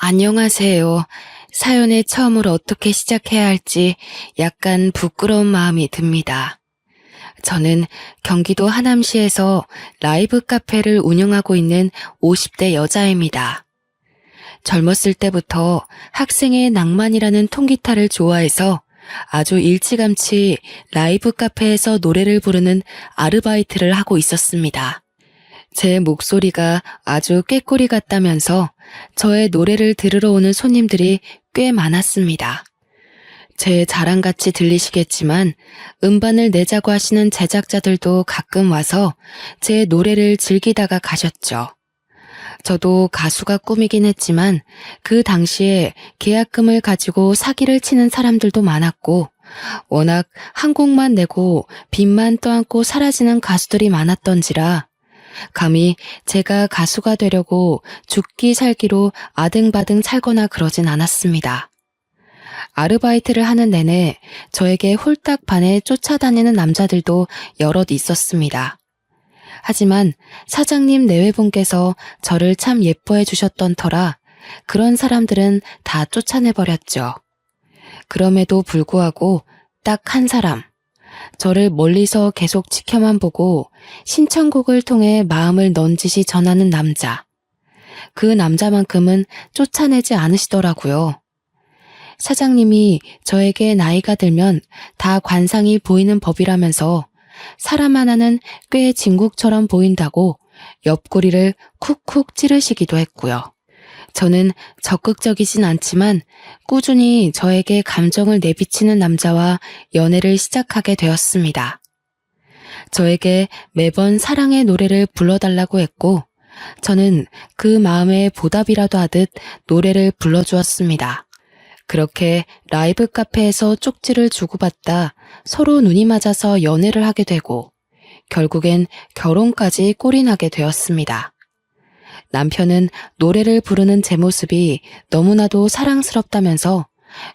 안녕하세요. 사연의 처음을 어떻게 시작해야 할지 약간 부끄러운 마음이 듭니다. 저는 경기도 하남시에서 라이브 카페를 운영하고 있는 50대 여자입니다. 젊었을 때부터 학생의 낭만이라는 통기타를 좋아해서 아주 일찌감치 라이브 카페에서 노래를 부르는 아르바이트를 하고 있었습니다. 제 목소리가 아주 꾀꼬리 같다면서 저의 노래를 들으러 오는 손님들이 꽤 많았습니다. 제 자랑같이 들리시겠지만 음반을 내자고 하시는 제작자들도 가끔 와서 제 노래를 즐기다가 가셨죠. 저도 가수가 꿈이긴 했지만 그 당시에 계약금을 가지고 사기를 치는 사람들도 많았고 워낙 한 곡만 내고 빚만 떠안고 사라지는 가수들이 많았던지라 감히 제가 가수가 되려고 죽기 살기로 아등바등 살거나 그러진 않았습니다. 아르바이트를 하는 내내 저에게 홀딱 반해 쫓아다니는 남자들도 여럿 있었습니다. 하지만 사장님 내외분께서 저를 참 예뻐해 주셨던 터라 그런 사람들은 다 쫓아내버렸죠. 그럼에도 불구하고 딱 한 사람, 저를 멀리서 계속 지켜만 보고 신청곡을 통해 마음을 넌지시 전하는 남자. 그 남자만큼은 쫓아내지 않으시더라고요. 사장님이 저에게 나이가 들면 다 관상이 보이는 법이라면서 사람 하나는 꽤 진국처럼 보인다고 옆구리를 쿡쿡 찌르시기도 했고요. 저는 적극적이진 않지만 꾸준히 저에게 감정을 내비치는 남자와 연애를 시작하게 되었습니다. 저에게 매번 사랑의 노래를 불러달라고 했고 저는 그 마음에 보답이라도 하듯 노래를 불러주었습니다. 그렇게 라이브 카페에서 쪽지를 주고받다 서로 눈이 맞아서 연애를 하게 되고 결국엔 결혼까지 꼴이 나게 되었습니다. 남편은 노래를 부르는 제 모습이 너무나도 사랑스럽다면서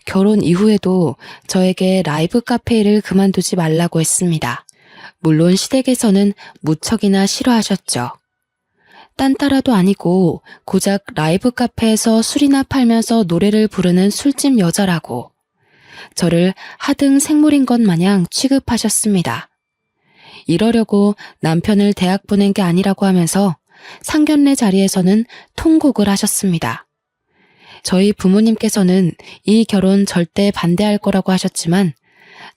결혼 이후에도 저에게 라이브 카페 일을 그만두지 말라고 했습니다. 물론 시댁에서는 무척이나 싫어하셨죠. 딴따라도 아니고 고작 라이브 카페에서 술이나 팔면서 노래를 부르는 술집 여자라고 저를 하등 생물인 것 마냥 취급하셨습니다. 이러려고 남편을 대학 보낸 게 아니라고 하면서 상견례 자리에서는 통곡을 하셨습니다. 저희 부모님께서는 이 결혼 절대 반대할 거라고 하셨지만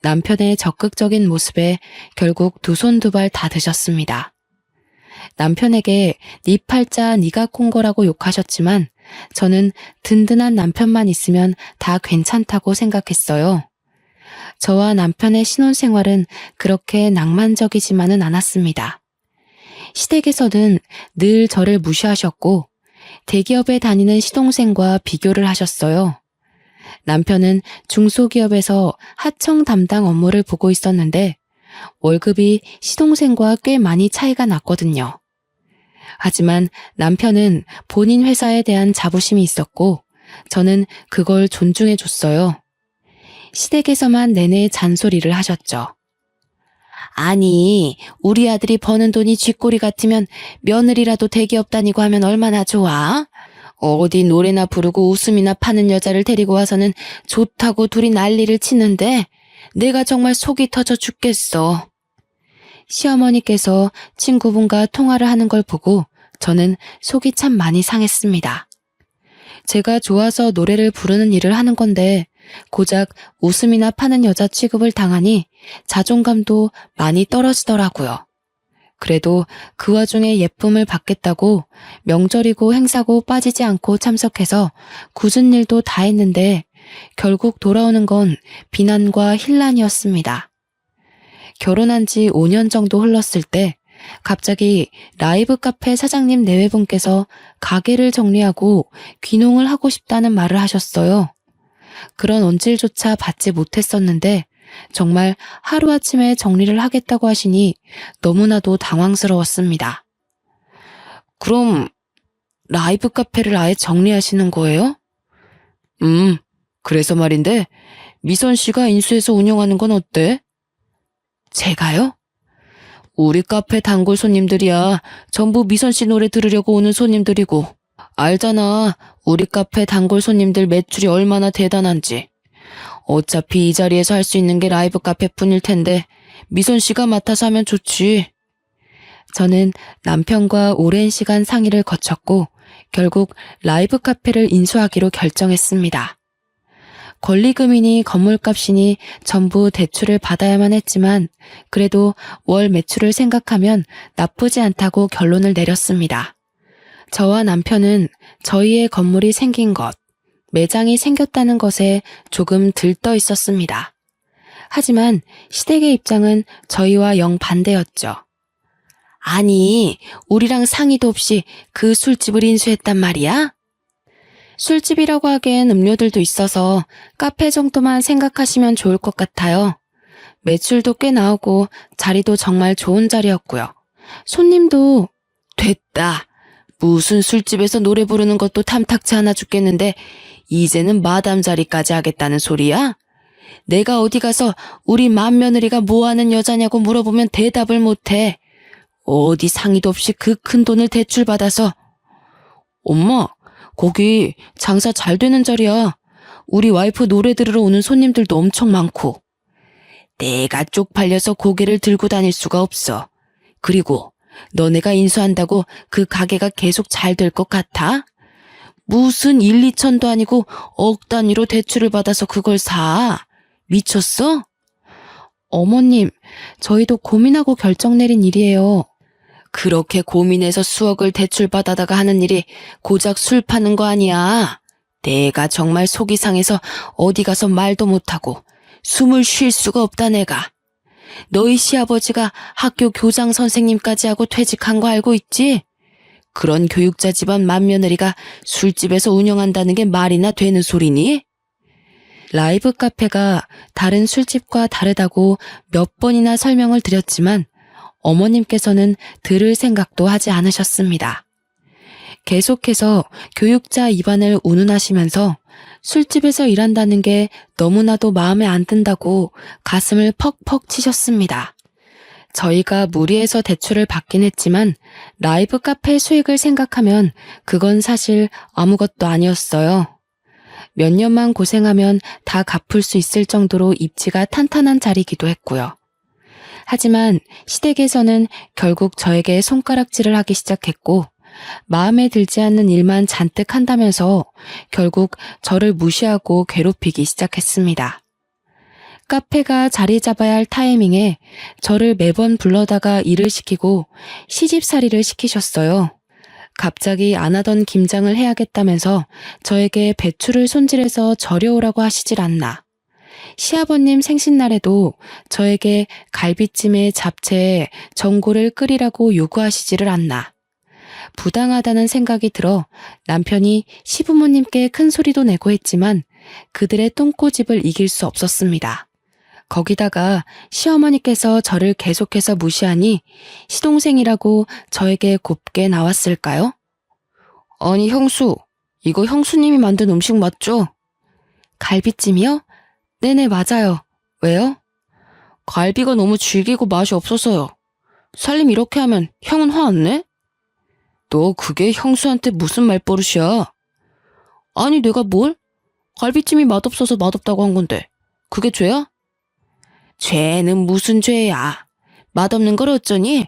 남편의 적극적인 모습에 결국 두 손 두 발 다 드셨습니다. 남편에게 네 팔자 네가 꼰 거라고 욕하셨지만 저는 든든한 남편만 있으면 다 괜찮다고 생각했어요. 저와 남편의 신혼생활은 그렇게 낭만적이지만은 않았습니다. 시댁에서는 늘 저를 무시하셨고 대기업에 다니는 시동생과 비교를 하셨어요. 남편은 중소기업에서 하청 담당 업무를 보고 있었는데 월급이 시동생과 꽤 많이 차이가 났거든요. 하지만 남편은 본인 회사에 대한 자부심이 있었고 저는 그걸 존중해 줬어요. 시댁에서만 내내 잔소리를 하셨죠. 아니, 우리 아들이 버는 돈이 쥐꼬리 같으면 며느리라도 대기업 다니고 하면 얼마나 좋아? 어디 노래나 부르고 웃음이나 파는 여자를 데리고 와서는 좋다고 둘이 난리를 치는데 내가 정말 속이 터져 죽겠어. 시어머니께서 친구분과 통화를 하는 걸 보고 저는 속이 참 많이 상했습니다. 제가 좋아서 노래를 부르는 일을 하는 건데 고작 웃음이나 파는 여자 취급을 당하니 자존감도 많이 떨어지더라고요. 그래도 그 와중에 예쁨을 받겠다고 명절이고 행사고 빠지지 않고 참석해서 굳은 일도 다 했는데 결국 돌아오는 건 비난과 혼란이었습니다. 결혼한 지 5년 정도 흘렀을 때 갑자기 라이브 카페 사장님 내외분께서 가게를 정리하고 귀농을 하고 싶다는 말을 하셨어요. 그런 언질조차 받지 못했었는데 정말 하루아침에 정리를 하겠다고 하시니 너무나도 당황스러웠습니다. 그럼 라이브 카페를 아예 정리하시는 거예요? 그래서 말인데 미선 씨가 인수해서 운영하는 건 어때? 제가요? 우리 카페 단골 손님들이야. 전부 미선 씨 노래 들으려고 오는 손님들이고 알잖아. 우리 카페 단골 손님들 매출이 얼마나 대단한지. 어차피 이 자리에서 할 수 있는 게 라이브 카페뿐일 텐데 미선 씨가 맡아서 하면 좋지. 저는 남편과 오랜 시간 상의를 거쳤고 결국 라이브 카페를 인수하기로 결정했습니다. 권리금이니 건물값이니 전부 대출을 받아야만 했지만 그래도 월 매출을 생각하면 나쁘지 않다고 결론을 내렸습니다. 저와 남편은 저희의 건물이 생긴 것, 매장이 생겼다는 것에 조금 들떠 있었습니다. 하지만 시댁의 입장은 저희와 영 반대였죠. 아니, 우리랑 상의도 없이 그 술집을 인수했단 말이야? 술집이라고 하기엔 음료들도 있어서 카페 정도만 생각하시면 좋을 것 같아요. 매출도 꽤 나오고 자리도 정말 좋은 자리였고요. 손님도 됐다. 무슨 술집에서 노래 부르는 것도 탐탁치 않아 죽겠는데 이제는 마담 자리까지 하겠다는 소리야? 내가 어디 가서 우리 맏며느리가 뭐하는 여자냐고 물어보면 대답을 못해. 어디 상의도 없이 그 큰 돈을 대출받아서. 엄마, 거기 장사 잘 되는 자리야. 우리 와이프 노래 들으러 오는 손님들도 엄청 많고. 내가 쪽팔려서 고개를 들고 다닐 수가 없어. 그리고 너네가 인수한다고 그 가게가 계속 잘 될 것 같아? 무슨 1, 2천도 아니고 억 단위로 대출을 받아서 그걸 사. 미쳤어? 어머님, 저희도 고민하고 결정 내린 일이에요. 그렇게 고민해서 수억을 대출받아다가 하는 일이 고작 술 파는 거 아니야. 내가 정말 속이 상해서 어디 가서 말도 못하고 숨을 쉴 수가 없다 내가. 너희 시아버지가 학교 교장 선생님까지 하고 퇴직한 거 알고 있지? 그런 교육자 집안 맏며느리가 술집에서 운영한다는 게 말이나 되는 소리니? 라이브 카페가 다른 술집과 다르다고 몇 번이나 설명을 드렸지만 어머님께서는 들을 생각도 하지 않으셨습니다. 계속해서 교육자 입안을 운운하시면서 술집에서 일한다는 게 너무나도 마음에 안 든다고 가슴을 퍽퍽 치셨습니다. 저희가 무리해서 대출을 받긴 했지만 라이브 카페 수익을 생각하면 그건 사실 아무것도 아니었어요. 몇 년만 고생하면 다 갚을 수 있을 정도로 입지가 탄탄한 자리이기도 했고요. 하지만 시댁에서는 결국 저에게 손가락질을 하기 시작했고 마음에 들지 않는 일만 잔뜩 한다면서 결국 저를 무시하고 괴롭히기 시작했습니다. 카페가 자리 잡아야 할 타이밍에 저를 매번 불러다가 일을 시키고 시집살이를 시키셨어요. 갑자기 안 하던 김장을 해야겠다면서 저에게 배추를 손질해서 절여오라고 하시질 않나. 시아버님 생신날에도 저에게 갈비찜에 잡채에 전골을 끓이라고 요구하시지를 않나. 부당하다는 생각이 들어 남편이 시부모님께 큰 소리도 내고 했지만 그들의 똥꼬집을 이길 수 없었습니다. 거기다가 시어머니께서 저를 계속해서 무시하니 시동생이라고 저에게 곱게 나왔을까요? 아니 형수, 이거 형수님이 만든 음식 맞죠? 갈비찜이요? 네네 맞아요. 왜요? 갈비가 너무 질기고 맛이 없어서요. 살림 이렇게 하면 형은 화 안 내? 너 그게 형수한테 무슨 말버릇이야? 아니 내가 뭘? 갈비찜이 맛없어서 맛없다고 한 건데 그게 죄야? 죄는 무슨 죄야. 맛없는 걸 어쩌니?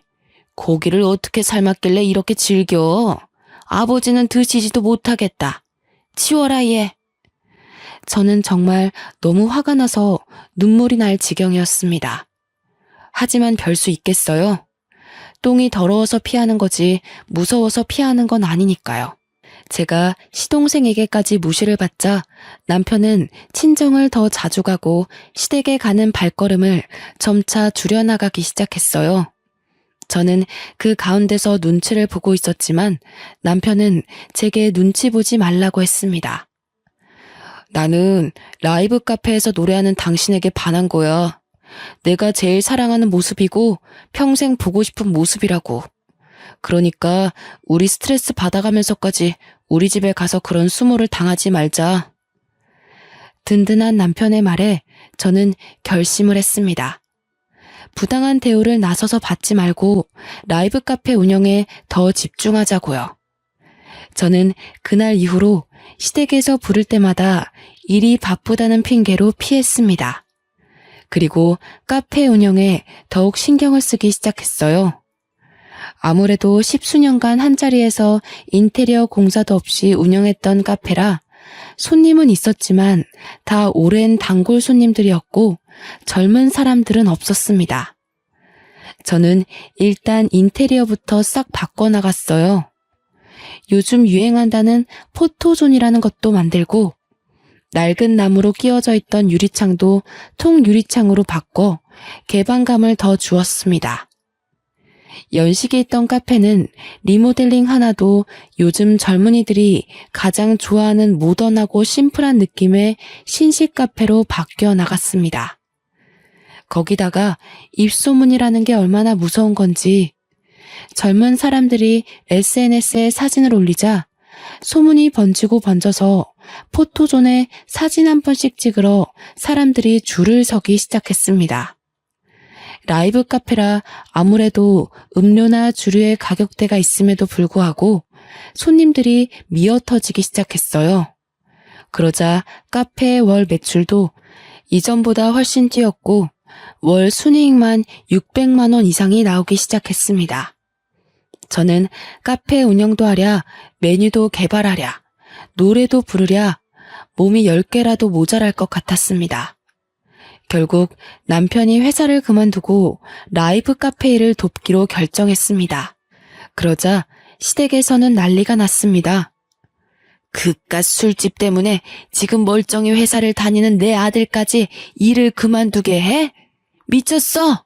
고기를 어떻게 삶았길래 이렇게 질겨. 아버지는 드시지도 못하겠다. 치워라 얘. 저는 정말 너무 화가 나서 눈물이 날 지경이었습니다. 하지만 별 수 있겠어요? 똥이 더러워서 피하는 거지 무서워서 피하는 건 아니니까요. 제가 시동생에게까지 무시를 받자 남편은 친정을 더 자주 가고 시댁에 가는 발걸음을 점차 줄여나가기 시작했어요. 저는 그 가운데서 눈치를 보고 있었지만 남편은 제게 눈치 보지 말라고 했습니다. 나는 라이브 카페에서 노래하는 당신에게 반한 거야. 내가 제일 사랑하는 모습이고 평생 보고 싶은 모습이라고. 그러니까 우리 스트레스 받아가면서까지 우리 집에 가서 그런 수모를 당하지 말자. 든든한 남편의 말에 저는 결심을 했습니다. 부당한 대우를 나서서 받지 말고 라이브 카페 운영에 더 집중하자고요. 저는 그날 이후로 시댁에서 부를 때마다 일이 바쁘다는 핑계로 피했습니다. 그리고 카페 운영에 더욱 신경을 쓰기 시작했어요. 아무래도 십수년간 한자리에서 인테리어 공사도 없이 운영했던 카페라 손님은 있었지만 다 오랜 단골 손님들이었고 젊은 사람들은 없었습니다. 저는 일단 인테리어부터 싹 바꿔나갔어요. 요즘 유행한다는 포토존이라는 것도 만들고 낡은 나무로 끼워져 있던 유리창도 통유리창으로 바꿔 개방감을 더 주었습니다. 연식이 있던 카페는 리모델링 하나도 요즘 젊은이들이 가장 좋아하는 모던하고 심플한 느낌의 신식 카페로 바뀌어 나갔습니다. 거기다가 입소문이라는 게 얼마나 무서운 건지 젊은 사람들이 SNS에 사진을 올리자 소문이 번지고 번져서 포토존에 사진 한 번씩 찍으러 사람들이 줄을 서기 시작했습니다. 라이브 카페라 아무래도 음료나 주류의 가격대가 있음에도 불구하고 손님들이 미어터지기 시작했어요. 그러자 카페의 월 매출도 이전보다 훨씬 뛰었고 월 순이익만 600만 원 이상이 나오기 시작했습니다. 저는 카페 운영도 하랴, 메뉴도 개발하랴, 노래도 부르랴, 몸이 10개라도 모자랄 것 같았습니다. 결국 남편이 회사를 그만두고 라이브 카페 일을 돕기로 결정했습니다. 그러자 시댁에서는 난리가 났습니다. 그깟 술집 때문에 지금 멀쩡히 회사를 다니는 내 아들까지 일을 그만두게 해? 미쳤어!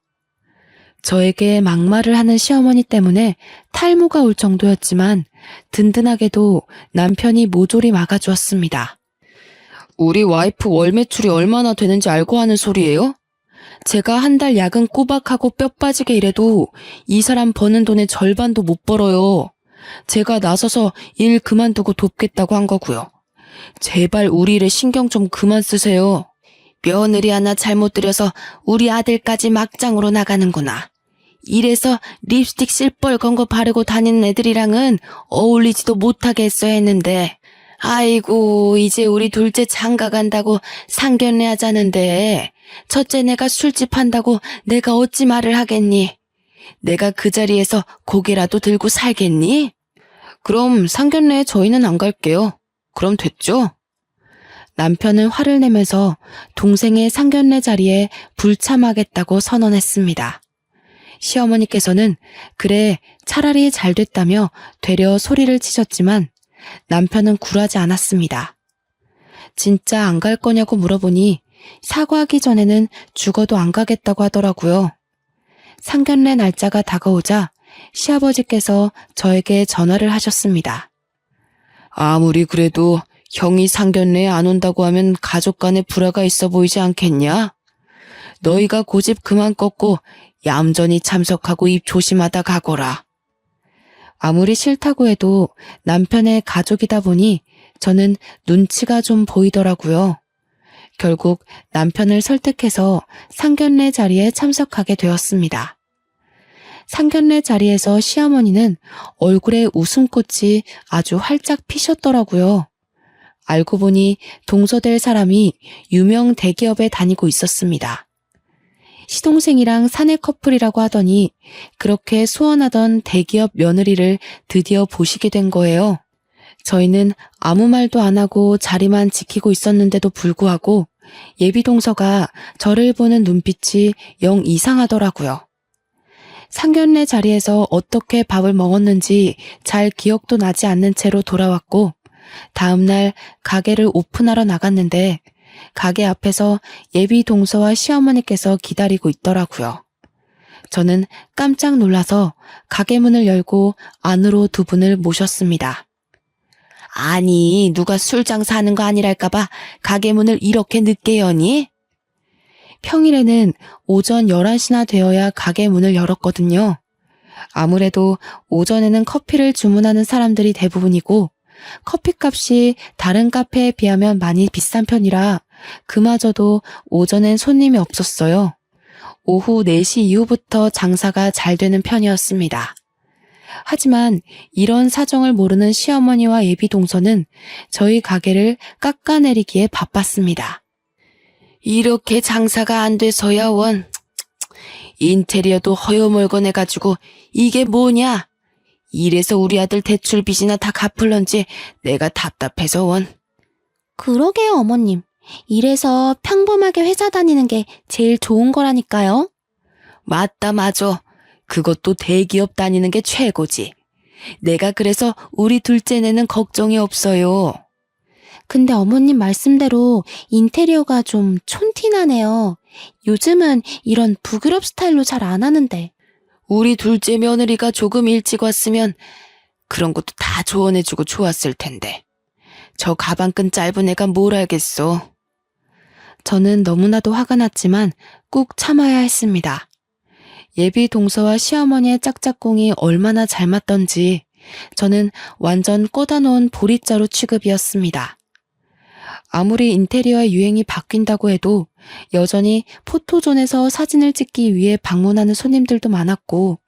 저에게 막말을 하는 시어머니 때문에 탈모가 올 정도였지만 든든하게도 남편이 모조리 막아주었습니다. 우리 와이프 월 매출이 얼마나 되는지 알고 하는 소리예요? 제가 한 달 야근 꼬박하고 뼈 빠지게 일해도 이 사람 버는 돈의 절반도 못 벌어요. 제가 나서서 일 그만두고 돕겠다고 한 거고요. 제발 우리 일에 신경 좀 그만 쓰세요. 며느리 하나 잘못 들여서 우리 아들까지 막장으로 나가는구나. 이래서 립스틱 실뻘건 거 바르고 다니는 애들이랑은 어울리지도 못하게 했어야 했는데 아이고 이제 우리 둘째 장가 간다고 상견례 하자는데 첫째 내가 술집 한다고 내가 어찌 말을 하겠니? 내가 그 자리에서 고개라도 들고 살겠니? 그럼 상견례에 저희는 안 갈게요. 그럼 됐죠? 남편은 화를 내면서 동생의 상견례 자리에 불참하겠다고 선언했습니다. 시어머니께서는 그래 차라리 잘 됐다며 되려 소리를 치셨지만 남편은 굴하지 않았습니다. 진짜 안 갈 거냐고 물어보니 사과하기 전에는 죽어도 안 가겠다고 하더라고요. 상견례 날짜가 다가오자 시아버지께서 저에게 전화를 하셨습니다. 아무리 그래도 형이 상견례에 안 온다고 하면 가족 간에 불화가 있어 보이지 않겠냐? 너희가 고집 그만 꺾고 얌전히 참석하고 입 조심하다 가거라. 아무리 싫다고 해도 남편의 가족이다 보니 저는 눈치가 좀 보이더라고요. 결국 남편을 설득해서 상견례 자리에 참석하게 되었습니다. 상견례 자리에서 시어머니는 얼굴에 웃음꽃이 아주 활짝 피셨더라고요. 알고 보니 동서될 사람이 유명 대기업에 다니고 있었습니다. 시동생이랑 사내 커플이라고 하더니 그렇게 소원하던 대기업 며느리를 드디어 보시게 된 거예요. 저희는 아무 말도 안 하고 자리만 지키고 있었는데도 불구하고 예비 동서가 저를 보는 눈빛이 영 이상하더라고요. 상견례 자리에서 어떻게 밥을 먹었는지 잘 기억도 나지 않는 채로 돌아왔고 다음날 가게를 오픈하러 나갔는데 가게 앞에서 예비 동서와 시어머니께서 기다리고 있더라고요. 저는 깜짝 놀라서 가게 문을 열고 안으로 두 분을 모셨습니다. 아니, 누가 술 장사하는 거 아니랄까봐 가게 문을 이렇게 늦게 여니? 평일에는 오전 11시나 되어야 가게 문을 열었거든요. 아무래도 오전에는 커피를 주문하는 사람들이 대부분이고 커피값이 다른 카페에 비하면 많이 비싼 편이라 그마저도 오전엔 손님이 없었어요. 오후 4시 이후부터 장사가 잘 되는 편이었습니다. 하지만 이런 사정을 모르는 시어머니와 예비 동서는 저희 가게를 깎아내리기에 바빴습니다. 이렇게 장사가 안 돼서야 원. 인테리어도 허여멀건해가지고 이게 뭐냐? 이래서 우리 아들 대출 빚이나 다 갚을런지 내가 답답해서 원. 그러게요, 어머님. 이래서 평범하게 회사 다니는 게 제일 좋은 거라니까요. 맞다, 맞아. 그것도 대기업 다니는 게 최고지. 내가 그래서 우리 둘째네는 걱정이 없어요. 근데 어머님 말씀대로 인테리어가 좀 촌티나네요. 요즘은 이런 북유럽 스타일로 잘 안 하는데. 우리 둘째 며느리가 조금 일찍 왔으면 그런 것도 다 조언해주고 좋았을 텐데. 저 가방끈 짧은 애가 뭘 알겠어. 저는 너무나도 화가 났지만 꾹 참아야 했습니다. 예비 동서와 시어머니의 짝짝꿍이 얼마나 잘 맞던지 저는 완전 꽂아놓은 보리자루 취급이었습니다. 아무리 인테리어의 유행이 바뀐다고 해도 여전히 포토존에서 사진을 찍기 위해 방문하는 손님들도 많았고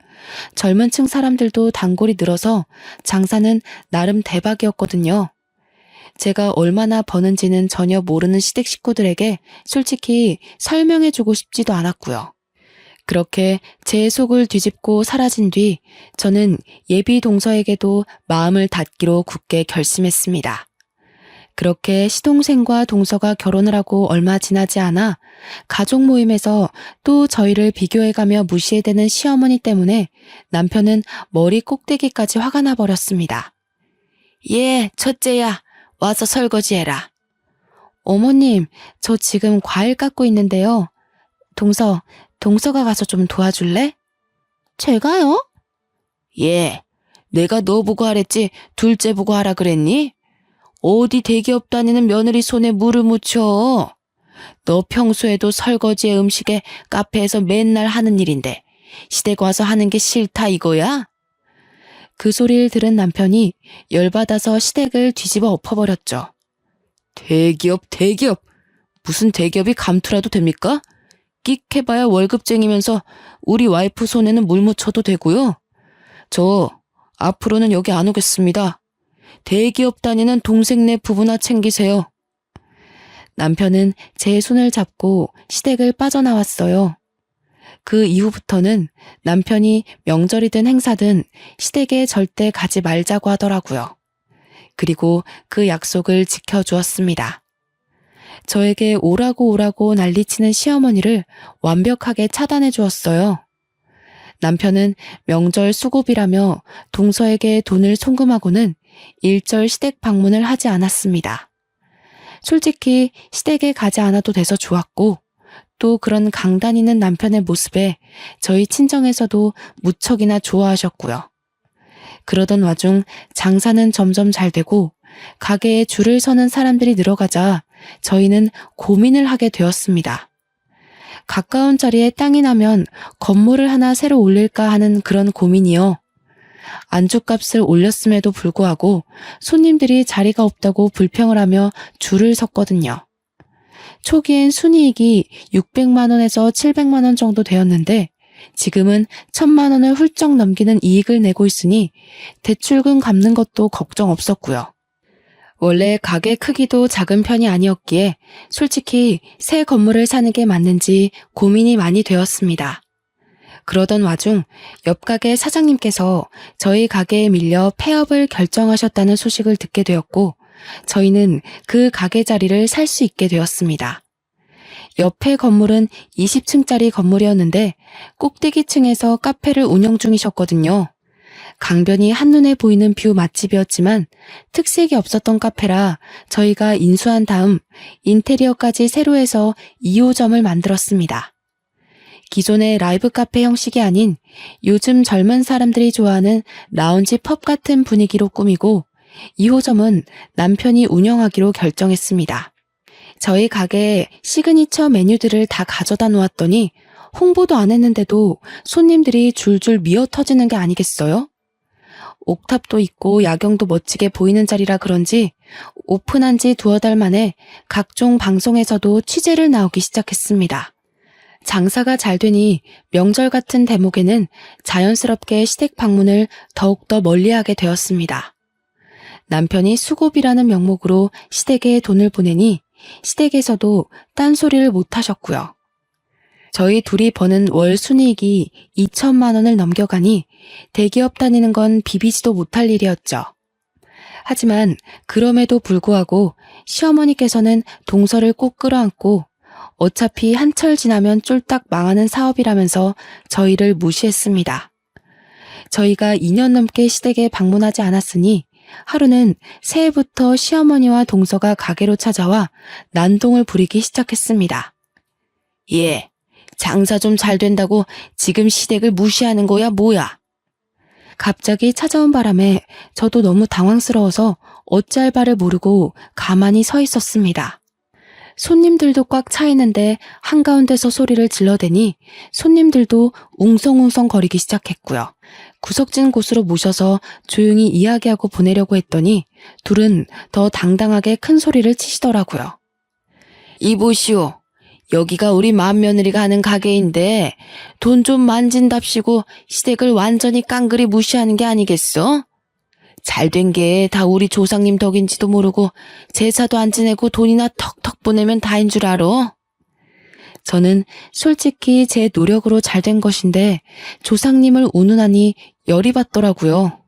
젊은 층 사람들도 단골이 늘어서 장사는 나름 대박이었거든요. 제가 얼마나 버는지는 전혀 모르는 시댁 식구들에게 솔직히 설명해주고 싶지도 않았고요. 그렇게 제 속을 뒤집고 사라진 뒤 저는 예비 동서에게도 마음을 닫기로 굳게 결심했습니다. 그렇게 시동생과 동서가 결혼을 하고 얼마 지나지 않아 가족 모임에서 또 저희를 비교해가며 무시해대는 시어머니 때문에 남편은 머리 꼭대기까지 화가 나버렸습니다. 예, 첫째야. 와서 설거지해라. 어머님, 저 지금 과일 깎고 있는데요. 동서가 가서 좀 도와줄래? 제가요? 예, 내가 너 보고 하랬지 둘째 보고 하라 그랬니? 어디 대기업 다니는 며느리 손에 물을 묻혀. 너 평소에도 설거지에 음식에 카페에서 맨날 하는 일인데 시댁 와서 하는 게 싫다 이거야? 그 소리를 들은 남편이 열받아서 시댁을 뒤집어 엎어버렸죠. 대기업. 무슨 대기업이 감투라도 됩니까? 끽해봐야 월급쟁이면서 우리 와이프 손에는 물 묻혀도 되고요. 저 앞으로는 여기 안 오겠습니다. 대기업 다니는 동생네 부부나 챙기세요. 남편은 제 손을 잡고 시댁을 빠져나왔어요. 그 이후부터는 남편이 명절이든 행사든 시댁에 절대 가지 말자고 하더라고요. 그리고 그 약속을 지켜주었습니다. 저에게 오라고 난리치는 시어머니를 완벽하게 차단해 주었어요. 남편은 명절 수고비라며 동서에게 돈을 송금하고는 일절 시댁 방문을 하지 않았습니다. 솔직히 시댁에 가지 않아도 돼서 좋았고 또 그런 강단 있는 남편의 모습에 저희 친정에서도 무척이나 좋아하셨고요. 그러던 와중 장사는 점점 잘 되고 가게에 줄을 서는 사람들이 늘어가자 저희는 고민을 하게 되었습니다. 가까운 자리에 땅이 나면 건물을 하나 새로 올릴까 하는 그런 고민이요. 안주값을 올렸음에도 불구하고 손님들이 자리가 없다고 불평을 하며 줄을 섰거든요. 초기엔 순이익이 600만 원에서 700만 원 정도 되었는데 지금은 1000만 원을 훌쩍 넘기는 이익을 내고 있으니 대출금 갚는 것도 걱정 없었고요. 원래 가게 크기도 작은 편이 아니었기에 솔직히 새 건물을 사는 게 맞는지 고민이 많이 되었습니다. 그러던 와중 옆 가게 사장님께서 저희 가게에 밀려 폐업을 결정하셨다는 소식을 듣게 되었고 저희는 그 가게 자리를 살 수 있게 되었습니다. 옆에 건물은 20층짜리 건물이었는데 꼭대기층에서 카페를 운영 중이셨거든요. 강변이 한눈에 보이는 뷰 맛집이었지만 특색이 없었던 카페라 저희가 인수한 다음 인테리어까지 새로 해서 2호점을 만들었습니다. 기존의 라이브 카페 형식이 아닌 요즘 젊은 사람들이 좋아하는 라운지 펍 같은 분위기로 꾸미고 2호점은 남편이 운영하기로 결정했습니다. 저희 가게에 시그니처 메뉴들을 다 가져다 놓았더니 홍보도 안 했는데도 손님들이 줄줄 미어 터지는 게 아니겠어요? 옥탑도 있고 야경도 멋지게 보이는 자리라 그런지 오픈한 지 2-달 만에 각종 방송에서도 취재를 나오기 시작했습니다. 장사가 잘 되니 명절 같은 대목에는 자연스럽게 시댁 방문을 더욱더 멀리하게 되었습니다. 남편이 수고비라는 명목으로 시댁에 돈을 보내니 시댁에서도 딴소리를 못하셨고요. 저희 둘이 버는 월 순이익이 2천만 원을 넘겨가니 대기업 다니는 건 비비지도 못할 일이었죠. 하지만 그럼에도 불구하고 시어머니께서는 동서를 꼭 끌어안고 어차피 한철 지나면 쫄딱 망하는 사업이라면서 저희를 무시했습니다. 저희가 2년 넘게 시댁에 방문하지 않았으니 하루는 새해부터 시어머니와 동서가 가게로 찾아와 난동을 부리기 시작했습니다. 예, 장사 좀 잘 된다고 지금 시댁을 무시하는 거야 뭐야? 갑자기 찾아온 바람에 저도 너무 당황스러워서 어찌할 바를 모르고 가만히 서 있었습니다. 손님들도 꽉 차 있는데 한가운데서 소리를 질러대니 손님들도 웅성웅성 거리기 시작했고요. 구석진 곳으로 모셔서 조용히 이야기하고 보내려고 했더니 둘은 더 당당하게 큰 소리를 치시더라고요. 이보시오. 여기가 우리 맏며느리가 하는 가게인데 돈 좀 만진답시고 시댁을 완전히 깡그리 무시하는 게 아니겠어? 잘된 게 다 우리 조상님 덕인지도 모르고 제사도 안 지내고 돈이나 턱턱 보내면 다인 줄 알아? 저는 솔직히 제 노력으로 잘된 것인데 조상님을 운운하니 열이 받더라고요.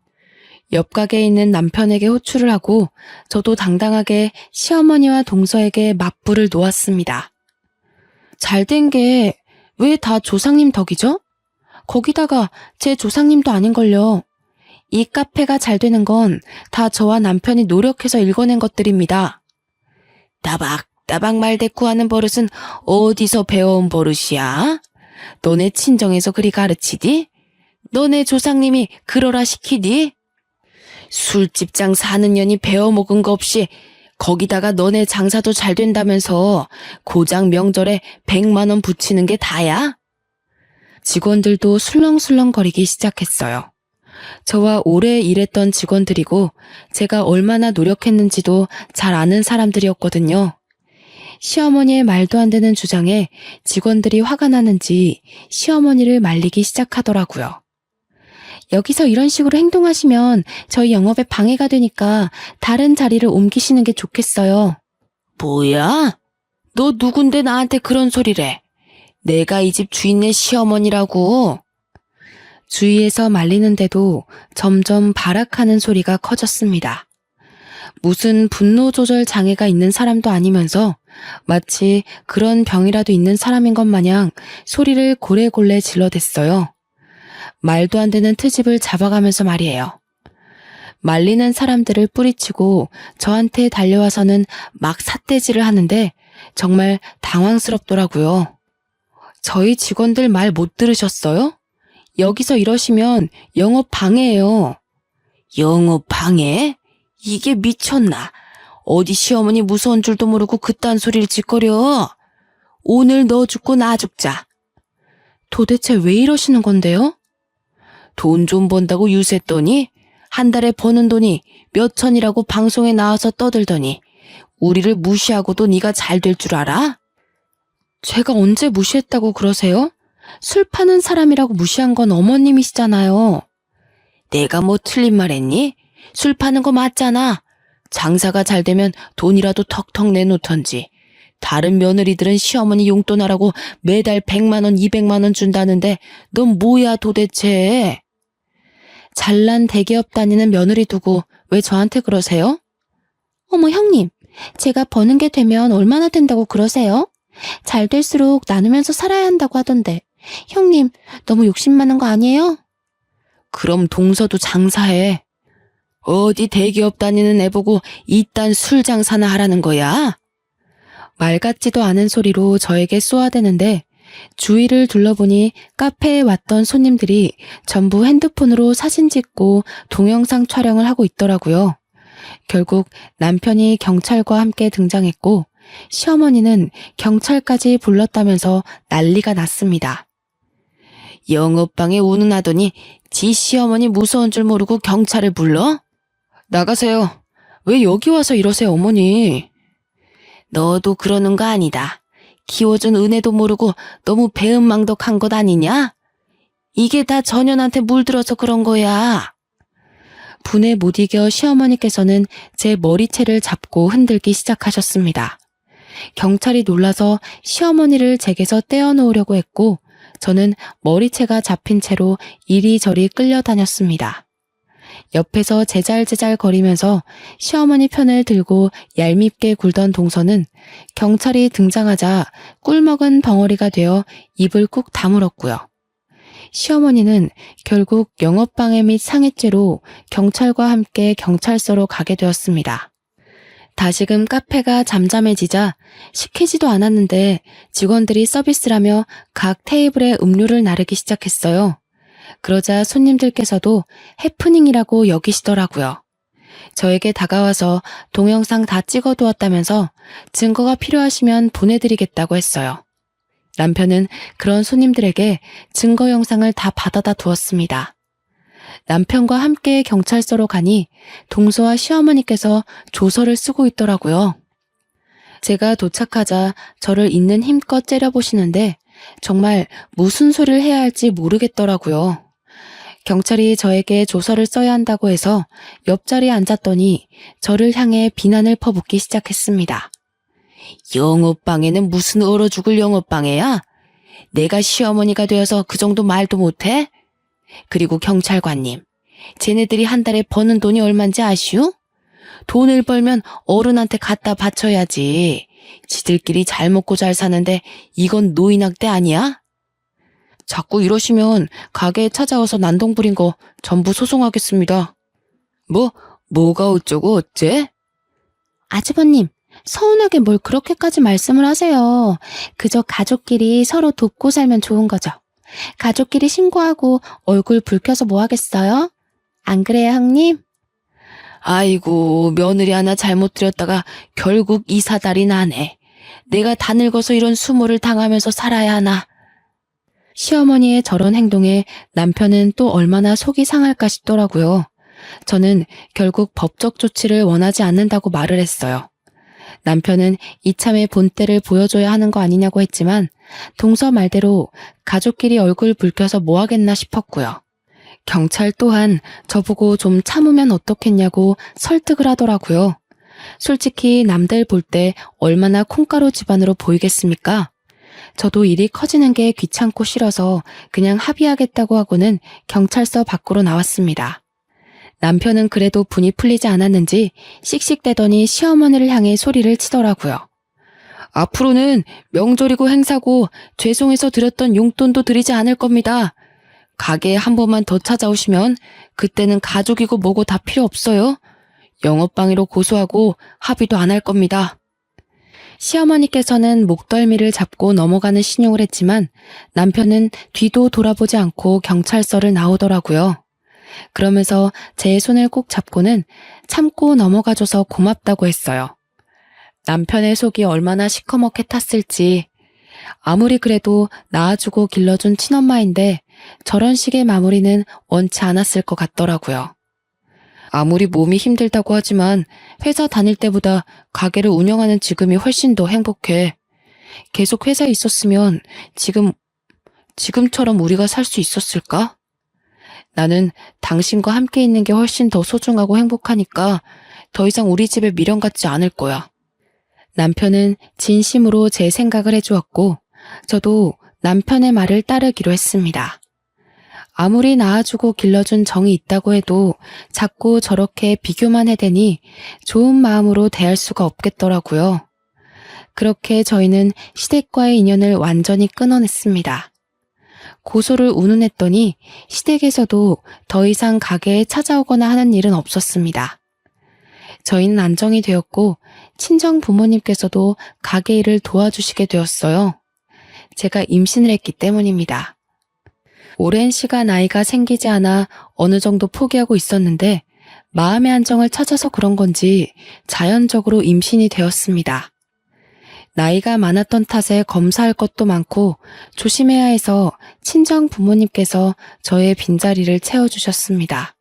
옆 가게에 있는 남편에게 호출을 하고 저도 당당하게 시어머니와 동서에게 맞불을 놓았습니다. 잘된 게 왜 다 조상님 덕이죠? 거기다가 제 조상님도 아닌걸요. 이 카페가 잘 되는 건 다 저와 남편이 노력해서 일궈낸 것들입니다. 따박따박 말대꾸하는 버릇은 어디서 배워온 버릇이야? 너네 친정에서 그리 가르치디? 너네 조상님이 그러라 시키디? 술집장 사는 년이 배워먹은 거 없이 거기다가 너네 장사도 잘 된다면서 고작 명절에 100만 원 붙이는 게 다야? 직원들도 술렁술렁거리기 시작했어요. 저와 오래 일했던 직원들이고 제가 얼마나 노력했는지도 잘 아는 사람들이었거든요. 시어머니의 말도 안 되는 주장에 직원들이 화가 나는지 시어머니를 말리기 시작하더라고요. 여기서 이런 식으로 행동하시면 저희 영업에 방해가 되니까 다른 자리를 옮기시는 게 좋겠어요. 뭐야? 너 누군데 나한테 그런 소리래? 내가 이 집 주인네 시어머니라고. 주위에서 말리는데도 점점 발악하는 소리가 커졌습니다. 무슨 분노 조절 장애가 있는 사람도 아니면서 마치 그런 병이라도 있는 사람인 것 마냥 소리를 고래골래 질러댔어요. 말도 안 되는 트집을 잡아가면서 말이에요. 말리는 사람들을 뿌리치고 저한테 달려와서는 막 삿대질을 하는데 정말 당황스럽더라고요. 저희 직원들 말 못 들으셨어요? 여기서 이러시면 영업 방해예요. 영업 방해? 이게 미쳤나? 어디 시어머니 무서운 줄도 모르고 그딴 소리를 짓거려. 오늘 너 죽고 나 죽자. 도대체 왜 이러시는 건데요? 돈 좀 번다고 유세했더니 한 달에 버는 돈이 몇 천이라고 방송에 나와서 떠들더니 우리를 무시하고도 네가 잘 될 줄 알아? 제가 언제 무시했다고 그러세요? 술 파는 사람이라고 무시한 건 어머님이시잖아요. 내가 뭐 틀린 말 했니? 술 파는 거 맞잖아. 장사가 잘 되면 돈이라도 턱턱 내놓던지. 다른 며느리들은 시어머니 용돈하라고 매달 100만 원, 200만 원 준다는데 넌 뭐야 도대체? 잘난 대기업 다니는 며느리 두고 왜 저한테 그러세요? 어머 형님, 제가 버는 게 되면 얼마나 된다고 그러세요? 잘 될수록 나누면서 살아야 한다고 하던데 형님 너무 욕심 많은 거 아니에요? 그럼 동서도 장사해. 어디 대기업 다니는 애 보고 이딴 술 장사나 하라는 거야? 말 같지도 않은 소리로 저에게 쏘아대는데 주위를 둘러보니 카페에 왔던 손님들이 전부 핸드폰으로 사진 찍고 동영상 촬영을 하고 있더라고요. 결국 남편이 경찰과 함께 등장했고 시어머니는 경찰까지 불렀다면서 난리가 났습니다. 영업방에 운운하더니 지 시어머니 무서운 줄 모르고 경찰을 불러? 나가세요. 왜 여기 와서 이러세요 어머니? 너도 그러는 거 아니다. 키워준 은혜도 모르고 너무 배은망덕한 것 아니냐? 이게 다 전현한테 물들어서 그런 거야. 분에 못 이겨 시어머니께서는 제 머리채를 잡고 흔들기 시작하셨습니다. 경찰이 놀라서 시어머니를 제게서 떼어놓으려고 했고 저는 머리채가 잡힌 채로 이리저리 끌려다녔습니다. 옆에서 제잘제잘 거리면서 시어머니 편을 들고 얄밉게 굴던 동서는 경찰이 등장하자 꿀먹은 벙어리가 되어 입을 꾹 다물었고요. 시어머니는 결국 영업방해 및 상해죄로 경찰과 함께 경찰서로 가게 되었습니다. 다시금 카페가 잠잠해지자 시키지도 않았는데 직원들이 서비스라며 각 테이블에 음료를 나르기 시작했어요. 그러자 손님들께서도 해프닝이라고 여기시더라고요. 저에게 다가와서 동영상 다 찍어두었다면서 증거가 필요하시면 보내드리겠다고 했어요. 남편은 그런 손님들에게 증거 영상을 다 받아다 두었습니다. 남편과 함께 경찰서로 가니 동서와 시어머니께서 조서를 쓰고 있더라고요. 제가 도착하자 저를 있는 힘껏 째려보시는데 정말 무슨 소리를 해야 할지 모르겠더라고요. 경찰이 저에게 조서를 써야 한다고 해서 옆자리에 앉았더니 저를 향해 비난을 퍼붓기 시작했습니다. 영업방해는 무슨 얼어 죽을 영업방해야? 내가 시어머니가 되어서 그 정도 말도 못해? 그리고 경찰관님, 쟤네들이 한 달에 버는 돈이 얼만지 아시오? 돈을 벌면 어른한테 갖다 바쳐야지. 지들끼리 잘 먹고 잘 사는데 이건 노인학대 아니야? 자꾸 이러시면 가게에 찾아와서 난동 부린 거 전부 소송하겠습니다. 뭐가 어쩌고 어째? 아주버님, 서운하게 뭘 그렇게까지 말씀을 하세요. 그저 가족끼리 서로 돕고 살면 좋은 거죠. 가족끼리 신고하고 얼굴 붉혀서 뭐 하겠어요? 안 그래요, 형님? 아이고, 며느리 하나 잘못 들였다가 결국 이사달이 나네. 내가 다 늙어서 이런 수모를 당하면서 살아야 하나. 시어머니의 저런 행동에 남편은 또 얼마나 속이 상할까 싶더라고요. 저는 결국 법적 조치를 원하지 않는다고 말을 했어요. 남편은 이참에 본때를 보여줘야 하는 거 아니냐고 했지만 동서 말대로 가족끼리 얼굴 붉혀서 뭐 하겠나 싶었고요. 경찰 또한 저보고 좀 참으면 어떻겠냐고 설득을 하더라고요. 솔직히 남들 볼 때 얼마나 콩가루 집안으로 보이겠습니까? 저도 일이 커지는 게 귀찮고 싫어서 그냥 합의하겠다고 하고는 경찰서 밖으로 나왔습니다. 남편은 그래도 분이 풀리지 않았는지 씩씩대더니 시어머니를 향해 소리를 치더라고요. 앞으로는 명절이고 행사고 죄송해서 드렸던 용돈도 드리지 않을 겁니다. 가게에 한 번만 더 찾아오시면 그때는 가족이고 뭐고 다 필요 없어요. 영업방해로 고소하고 합의도 안 할 겁니다. 시어머니께서는 목덜미를 잡고 넘어가는 신용을 했지만 남편은 뒤도 돌아보지 않고 경찰서를 나오더라고요. 그러면서 제 손을 꼭 잡고는 참고 넘어가줘서 고맙다고 했어요. 남편의 속이 얼마나 시커멓게 탔을지. 아무리 그래도 낳아주고 길러준 친엄마인데 저런 식의 마무리는 원치 않았을 것 같더라고요. 아무리 몸이 힘들다고 하지만 회사 다닐 때보다 가게를 운영하는 지금이 훨씬 더 행복해. 계속 회사에 있었으면 지금처럼 우리가 살 수 있었을까? 나는 당신과 함께 있는 게 훨씬 더 소중하고 행복하니까 더 이상 우리 집에 미련 갖지 않을 거야. 남편은 진심으로 제 생각을 해주었고 저도 남편의 말을 따르기로 했습니다. 아무리 낳아주고 길러준 정이 있다고 해도 자꾸 저렇게 비교만 해대니 좋은 마음으로 대할 수가 없겠더라고요. 그렇게 저희는 시댁과의 인연을 완전히 끊어냈습니다. 고소를 운운했더니 시댁에서도 더 이상 가게에 찾아오거나 하는 일은 없었습니다. 저희는 안정이 되었고 친정 부모님께서도 가게 일을 도와주시게 되었어요. 제가 임신을 했기 때문입니다. 오랜 시간 아이가 생기지 않아 어느 정도 포기하고 있었는데 마음의 안정을 찾아서 그런 건지 자연적으로 임신이 되었습니다. 나이가 많았던 탓에 검사할 것도 많고 조심해야 해서 친정 부모님께서 저의 빈자리를 채워주셨습니다.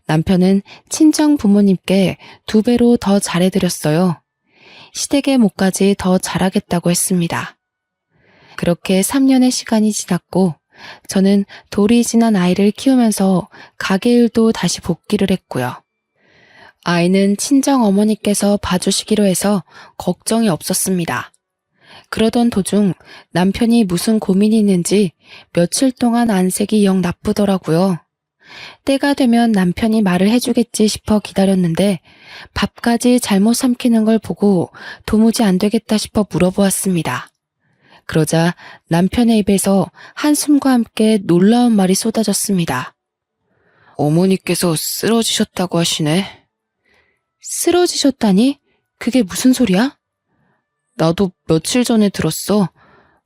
남편은 친정 부모님께 2배로 더 잘해드렸어요. 시댁의 몫까지 더 잘하겠다고 했습니다. 그렇게 3년의 시간이 지났고 저는 돌이 지난 아이를 키우면서 가게 일도 다시 복귀를 했고요. 아이는 친정 어머니께서 봐주시기로 해서 걱정이 없었습니다. 그러던 도중 남편이 무슨 고민이 있는지 며칠 동안 안색이 영 나쁘더라고요. 때가 되면 남편이 말을 해주겠지 싶어 기다렸는데 밥까지 잘못 삼키는 걸 보고 도무지 안 되겠다 싶어 물어보았습니다. 그러자 남편의 입에서 한숨과 함께 놀라운 말이 쏟아졌습니다. 어머니께서 쓰러지셨다고 하시네. 쓰러지셨다니? 그게 무슨 소리야? 나도 며칠 전에 들었어.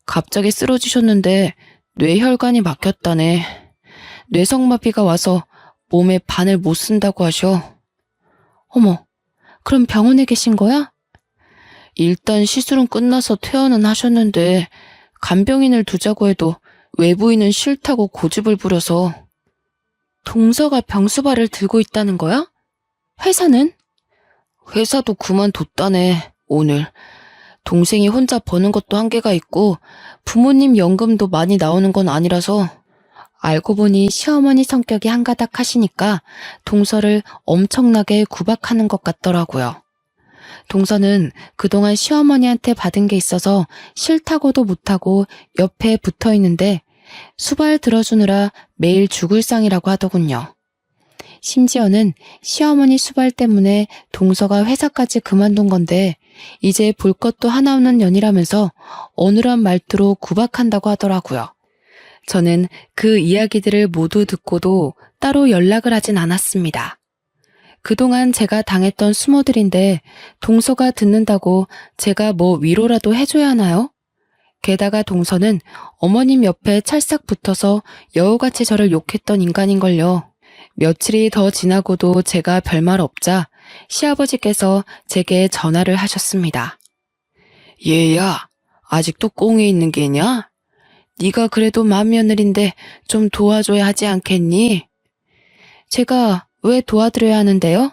갑자기 쓰러지셨는데 뇌혈관이 막혔다네. 뇌성마비가 와서 몸에 반을 못 쓴다고 하셔. 어머, 그럼 병원에 계신 거야? 일단 시술은 끝나서 퇴원은 하셨는데 간병인을 두자고 해도 외부인은 싫다고 고집을 부려서. 동서가 병수발을 들고 있다는 거야? 회사는? 회사도 그만뒀다네, 오늘. 동생이 혼자 버는 것도 한계가 있고 부모님 연금도 많이 나오는 건 아니라서. 알고 보니 시어머니 성격이 한가닥 하시니까 동서를 엄청나게 구박하는 것 같더라고요. 동서는 그동안 시어머니한테 받은 게 있어서 싫다고도 못하고 옆에 붙어 있는데 수발 들어주느라 매일 죽을 상이라고 하더군요. 심지어는 시어머니 수발 때문에 동서가 회사까지 그만둔 건데 이제 볼 것도 하나 없는 년이라면서 어눌한 말투로 구박한다고 하더라고요. 저는 그 이야기들을 모두 듣고도 따로 연락을 하진 않았습니다. 그동안 제가 당했던 수모들인데 동서가 듣는다고 제가 뭐 위로라도 해줘야 하나요? 게다가 동서는 어머님 옆에 찰싹 붙어서 여우같이 저를 욕했던 인간인걸요. 며칠이 더 지나고도 제가 별말 없자 시아버지께서 제게 전화를 하셨습니다. 얘야, 아직도 꽁에 있는 게냐? 네가 그래도 맏며느리인데 좀 도와줘야 하지 않겠니? 제가 왜 도와드려야 하는데요?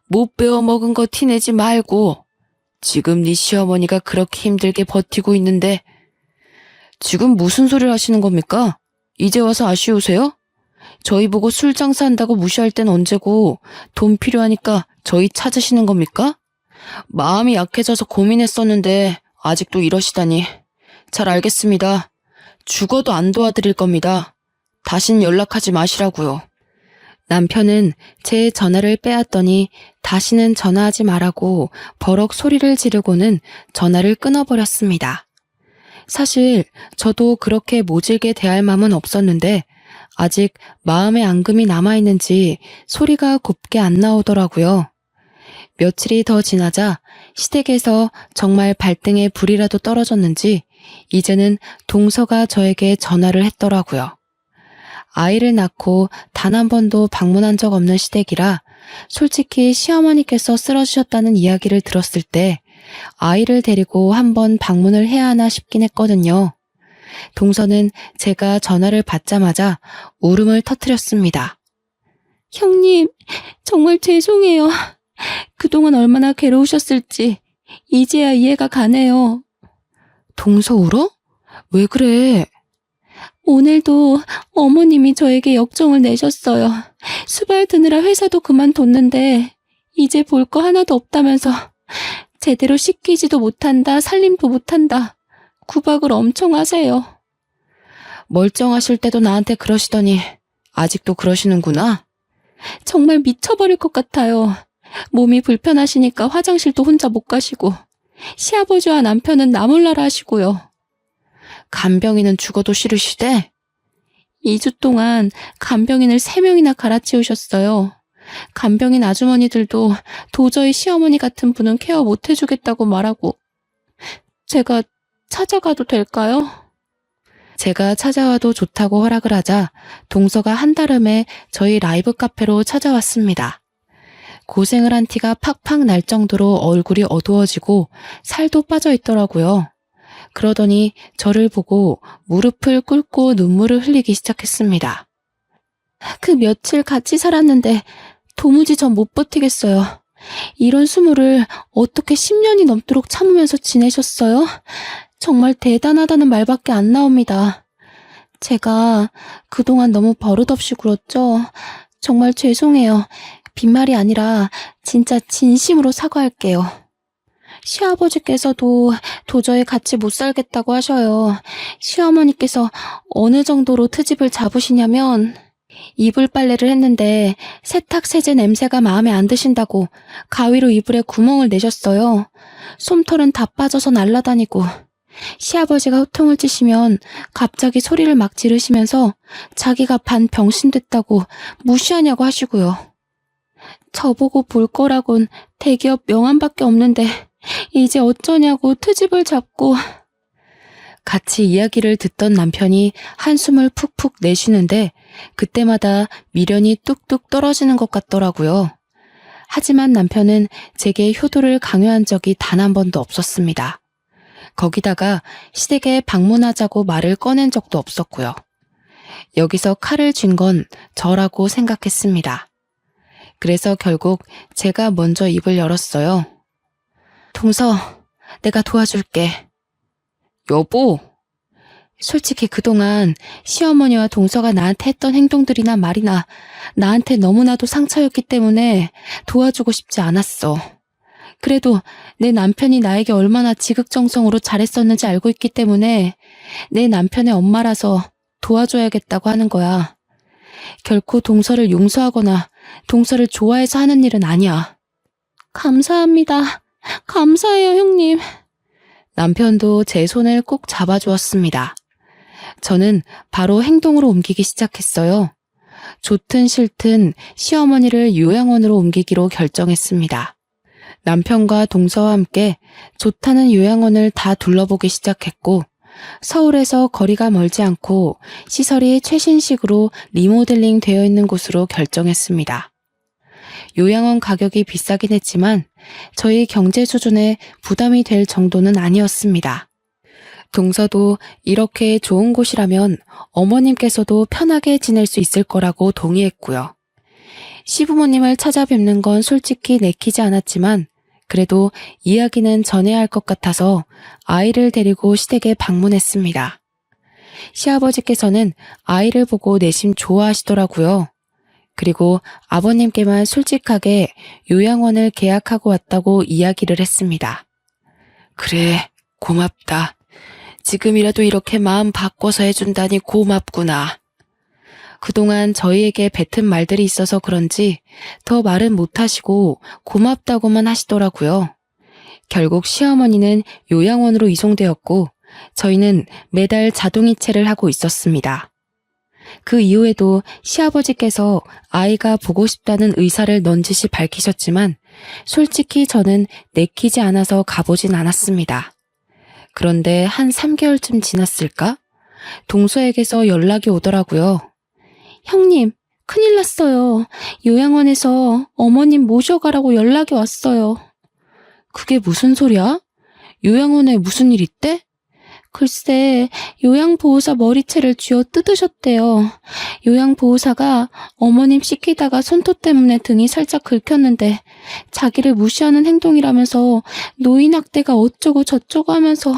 못 배워먹은 거 티내지 말고. 지금 네 시어머니가 그렇게 힘들게 버티고 있는데. 지금 무슨 소리를 하시는 겁니까? 이제 와서 아쉬우세요? 저희 보고 술 장사한다고 무시할 땐 언제고 돈 필요하니까 저희 찾으시는 겁니까? 마음이 약해져서 고민했었는데 아직도 이러시다니. 잘 알겠습니다. 죽어도 안 도와드릴 겁니다. 다신 연락하지 마시라고요. 남편은 제 전화를 빼앗더니 다시는 전화하지 말라고 버럭 소리를 지르고는 전화를 끊어버렸습니다. 사실 저도 그렇게 모질게 대할 마음은 없었는데 아직 마음의 앙금이 남아있는지 소리가 곱게 안 나오더라고요. 며칠이 더 지나자 시댁에서 정말 발등에 불이라도 떨어졌는지 이제는 동서가 저에게 전화를 했더라고요. 아이를 낳고 단 한 번도 방문한 적 없는 시댁이라 솔직히 시어머니께서 쓰러지셨다는 이야기를 들었을 때 아이를 데리고 한번 방문을 해야 하나 싶긴 했거든요. 동서는 제가 전화를 받자마자 울음을 터뜨렸습니다. 형님, 정말 죄송해요. 그동안 얼마나 괴로우셨을지 이제야 이해가 가네요. 동서 울어? 왜 그래? 오늘도 어머님이 저에게 역정을 내셨어요. 수발 드느라 회사도 그만뒀는데 이제 볼 거 하나도 없다면서 제대로 씻기지도 못한다, 살림도 못한다. 구박을 엄청 하세요. 멀쩡하실 때도 나한테 그러시더니 아직도 그러시는구나. 정말 미쳐버릴 것 같아요. 몸이 불편하시니까 화장실도 혼자 못 가시고 시아버지와 남편은 나 몰라라 하시고요. 간병인은 죽어도 싫으시대? 2주 동안 간병인을 3명이나 갈아치우셨어요. 간병인 아주머니들도 도저히 시어머니 같은 분은 케어 못 해주겠다고 말하고. 제가 찾아가도 될까요? 제가 찾아와도 좋다고 허락을 하자 동서가 한달음에 저희 라이브 카페로 찾아왔습니다. 고생을 한 티가 팍팍 날 정도로 얼굴이 어두워지고 살도 빠져 있더라고요. 그러더니 저를 보고 무릎을 꿇고 눈물을 흘리기 시작했습니다. 그 며칠 같이 살았는데 도무지 전 못 버티겠어요. 이런 수모를 어떻게 10년이 넘도록 참으면서 지내셨어요? 정말 대단하다는 말밖에 안 나옵니다. 제가 그동안 너무 버릇없이 굴었죠. 정말 죄송해요. 빈말이 아니라 진짜 진심으로 사과할게요. 시아버지께서도 도저히 같이 못 살겠다고 하셔요. 시어머니께서 어느 정도로 트집을 잡으시냐면 이불 빨래를 했는데 세탁 세제 냄새가 마음에 안 드신다고 가위로 이불에 구멍을 내셨어요. 솜털은 다 빠져서 날아다니고 시아버지가 호통을 치시면 갑자기 소리를 막 지르시면서 자기가 반 병신 됐다고 무시하냐고 하시고요. 저보고 볼 거라곤 대기업 명함밖에 없는데 이제 어쩌냐고 트집을 잡고. 같이 이야기를 듣던 남편이 한숨을 푹푹 내쉬는데 그때마다 미련이 뚝뚝 떨어지는 것 같더라고요. 하지만 남편은 제게 효도를 강요한 적이 단 한 번도 없었습니다. 거기다가 시댁에 방문하자고 말을 꺼낸 적도 없었고요. 여기서 칼을 쥔 건 저라고 생각했습니다. 그래서 결국 제가 먼저 입을 열었어요. 동서, 내가 도와줄게. 여보! 솔직히 그동안 시어머니와 동서가 나한테 했던 행동들이나 말이나 나한테 너무나도 상처였기 때문에 도와주고 싶지 않았어. 그래도 내 남편이 나에게 얼마나 지극정성으로 잘했었는지 알고 있기 때문에 내 남편의 엄마라서 도와줘야겠다고 하는 거야. 결코 동서를 용서하거나 동서를 좋아해서 하는 일은 아니야. 감사합니다. 감사해요, 형님. 남편도 제 손을 꼭 잡아주었습니다. 저는 바로 행동으로 옮기기 시작했어요. 좋든 싫든 시어머니를 요양원으로 옮기기로 결정했습니다. 남편과 동서와 함께 좋다는 요양원을 다 둘러보기 시작했고 서울에서 거리가 멀지 않고 시설이 최신식으로 리모델링 되어 있는 곳으로 결정했습니다. 요양원 가격이 비싸긴 했지만 저희 경제 수준에 부담이 될 정도는 아니었습니다. 동서도 이렇게 좋은 곳이라면 어머님께서도 편하게 지낼 수 있을 거라고 동의했고요. 시부모님을 찾아뵙는 건 솔직히 내키지 않았지만 그래도 이야기는 전해야 할 것 같아서 아이를 데리고 시댁에 방문했습니다. 시아버지께서는 아이를 보고 내심 좋아하시더라고요. 그리고 아버님께만 솔직하게 요양원을 계약하고 왔다고 이야기를 했습니다. 그래, 고맙다. 지금이라도 이렇게 마음 바꿔서 해준다니 고맙구나. 그동안 저희에게 뱉은 말들이 있어서 그런지 더 말은 못하시고 고맙다고만 하시더라고요. 결국 시어머니는 요양원으로 이송되었고 저희는 매달 자동이체를 하고 있었습니다. 그 이후에도 시아버지께서 아이가 보고 싶다는 의사를 넌지시 밝히셨지만 솔직히 저는 내키지 않아서 가보진 않았습니다. 그런데 한 3개월쯤 지났을까? 동서에게서 연락이 오더라고요. 형님, 큰일 났어요. 요양원에서 어머님 모셔가라고 연락이 왔어요. 그게 무슨 소리야? 요양원에 무슨 일 있대? 글쎄, 요양보호사 머리채를 쥐어 뜯으셨대요. 요양보호사가 어머님 씻기다가 손톱 때문에 등이 살짝 긁혔는데 자기를 무시하는 행동이라면서 노인학대가 어쩌고 저쩌고 하면서.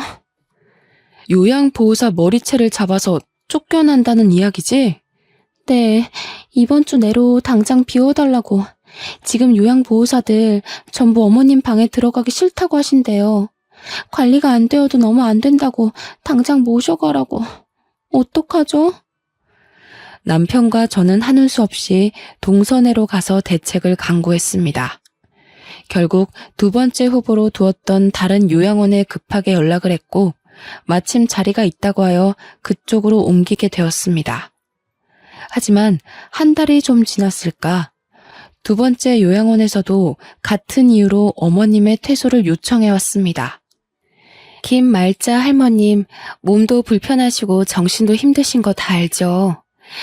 요양보호사 머리채를 잡아서 쫓겨난다는 이야기지? 네, 이번 주 내로 당장 비워달라고. 지금 요양보호사들 전부 어머님 방에 들어가기 싫다고 하신대요. 관리가 안 되어도 너무 안 된다고 당장 모셔가라고. 어떡하죠? 남편과 저는 하는 수 없이 동선회로 가서 대책을 강구했습니다. 결국 두 번째 후보로 두었던 다른 요양원에 급하게 연락을 했고 마침 자리가 있다고 하여 그쪽으로 옮기게 되었습니다. 하지만 한 달이 좀 지났을까? 두 번째 요양원에서도 같은 이유로 어머님의 퇴소를 요청해왔습니다. 김말자 할머님, 몸도 불편하시고 정신도 힘드신 거 다 알죠.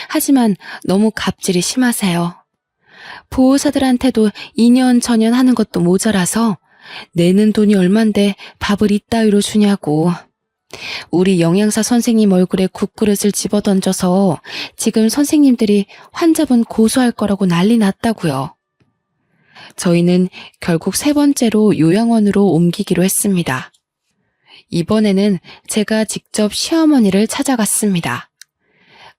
하지만 너무 갑질이 심하세요. 보호사들한테도 2년 전년 하는 것도 모자라서 내는 돈이 얼만데 밥을 이따위로 주냐고. 우리 영양사 선생님 얼굴에 국그릇을 집어던져서 지금 선생님들이 환자분 고소할 거라고 난리 났다고요. 저희는 결국 세 번째로 요양원으로 옮기기로 했습니다. 이번에는 제가 직접 시어머니를 찾아갔습니다.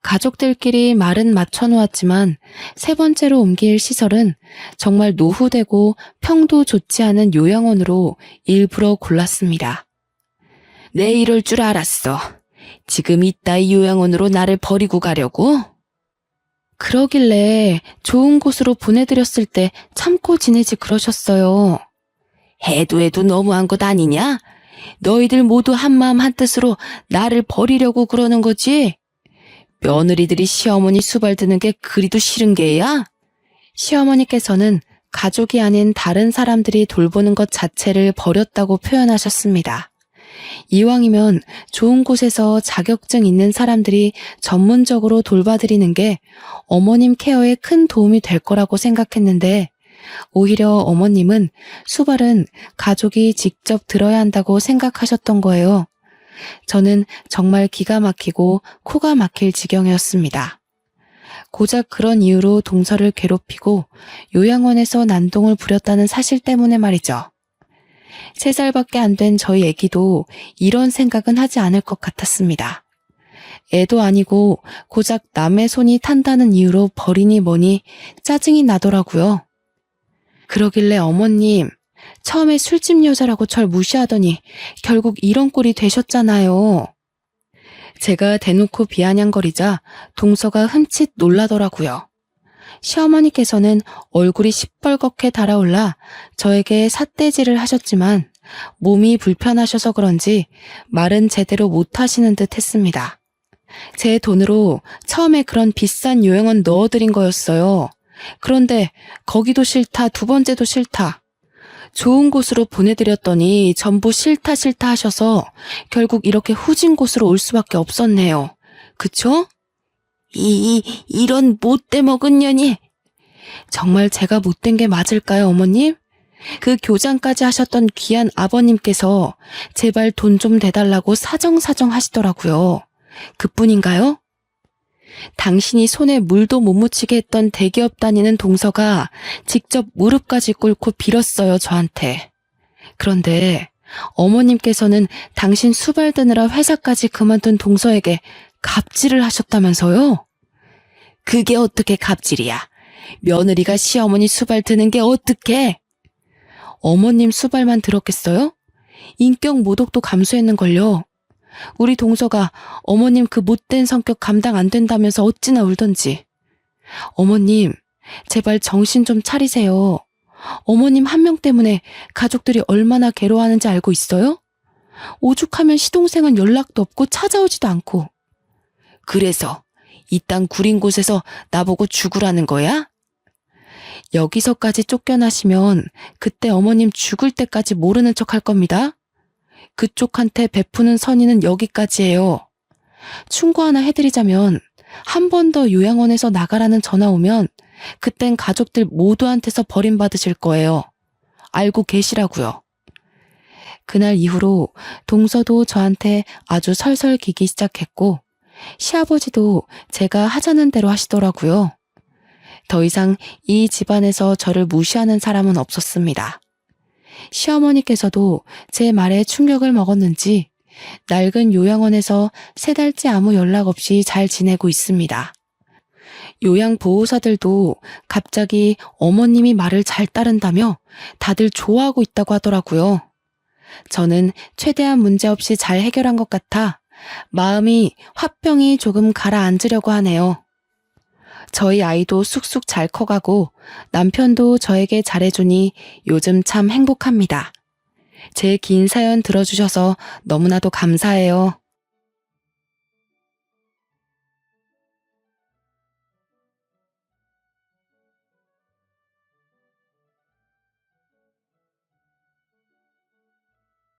가족들끼리 말은 맞춰놓았지만 세 번째로 옮길 시설은 정말 노후되고 평도 좋지 않은 요양원으로 일부러 골랐습니다. 내 이럴 줄 알았어. 지금 이따 요양원으로 나를 버리고 가려고? 그러길래 좋은 곳으로 보내드렸을 때 참고 지내지 그러셨어요. 해도 너무한 것 아니냐? 너희들 모두 한마음 한뜻으로 나를 버리려고 그러는 거지? 며느리들이 시어머니 수발 드는 게 그리도 싫은 게야? 시어머니께서는 가족이 아닌 다른 사람들이 돌보는 것 자체를 버렸다고 표현하셨습니다. 이왕이면 좋은 곳에서 자격증 있는 사람들이 전문적으로 돌봐드리는 게 어머님 케어에 큰 도움이 될 거라고 생각했는데 오히려 어머님은 수발은 가족이 직접 들어야 한다고 생각하셨던 거예요. 저는 정말 기가 막히고 코가 막힐 지경이었습니다. 고작 그런 이유로 동서를 괴롭히고 요양원에서 난동을 부렸다는 사실 때문에 말이죠. 3살밖에 안 된 저희 애기도 이런 생각은 하지 않을 것 같았습니다. 애도 아니고 고작 남의 손이 탄다는 이유로 버리니 뭐니 짜증이 나더라고요. 그러길래 어머님, 처음에 술집 여자라고 절 무시하더니 결국 이런 꼴이 되셨잖아요. 제가 대놓고 비아냥거리자 동서가 흠칫 놀라더라고요. 시어머니께서는 얼굴이 시뻘겋게 달아올라 저에게 삿대질을 하셨지만 몸이 불편하셔서 그런지 말은 제대로 못하시는 듯 했습니다. 제 돈으로 처음에 그런 비싼 요양원 넣어드린 거였어요. 그런데 거기도 싫다, 2번째도 싫다. 좋은 곳으로 보내드렸더니 전부 싫다 하셔서 결국 이렇게 후진 곳으로 올 수밖에 없었네요. 그쵸? 이런 못돼 먹은 년이. 정말 제가 못된 게 맞을까요, 어머님? 그 교장까지 하셨던 귀한 아버님께서 제발 돈 좀 대달라고 사정사정 하시더라고요. 그뿐인가요? 당신이 손에 물도 못 묻히게 했던 대기업 다니는 동서가 직접 무릎까지 꿇고 빌었어요, 저한테. 그런데 어머님께서는 당신 수발 드느라 회사까지 그만둔 동서에게 갑질을 하셨다면서요? 그게 어떻게 갑질이야? 며느리가 시어머니 수발 드는 게 어떻게? 어머님 수발만 들었겠어요? 인격 모독도 감수했는걸요. 우리 동서가 어머님 그 못된 성격 감당 안 된다면서 어찌나 울던지. 어머님, 제발 정신 좀 차리세요. 어머님 한 명 때문에 가족들이 얼마나 괴로워하는지 알고 있어요? 오죽하면 시동생은 연락도 없고 찾아오지도 않고. 그래서 이 땅 구린 곳에서 나보고 죽으라는 거야? 여기서까지 쫓겨나시면 그때 어머님 죽을 때까지 모르는 척 할 겁니다. 그쪽한테 베푸는 선의는 여기까지예요. 충고 하나 해드리자면 한 번 더 요양원에서 나가라는 전화 오면 그땐 가족들 모두한테서 버림받으실 거예요. 알고 계시라고요. 그날 이후로 동서도 저한테 아주 설설 기기 시작했고 시아버지도 제가 하자는 대로 하시더라고요. 더 이상 이 집안에서 저를 무시하는 사람은 없었습니다. 시어머니께서도 제 말에 충격을 먹었는지 낡은 요양원에서 3달째 아무 연락 없이 잘 지내고 있습니다. 요양보호사들도 갑자기 어머님이 말을 잘 따른다며 다들 좋아하고 있다고 하더라고요. 저는 최대한 문제없이 잘 해결한 것 같아 마음이 화병이 조금 가라앉으려고 하네요. 저희 아이도 쑥쑥 잘 커가고 남편도 저에게 잘해주니 요즘 참 행복합니다. 제 긴 사연 들어주셔서 너무나도 감사해요.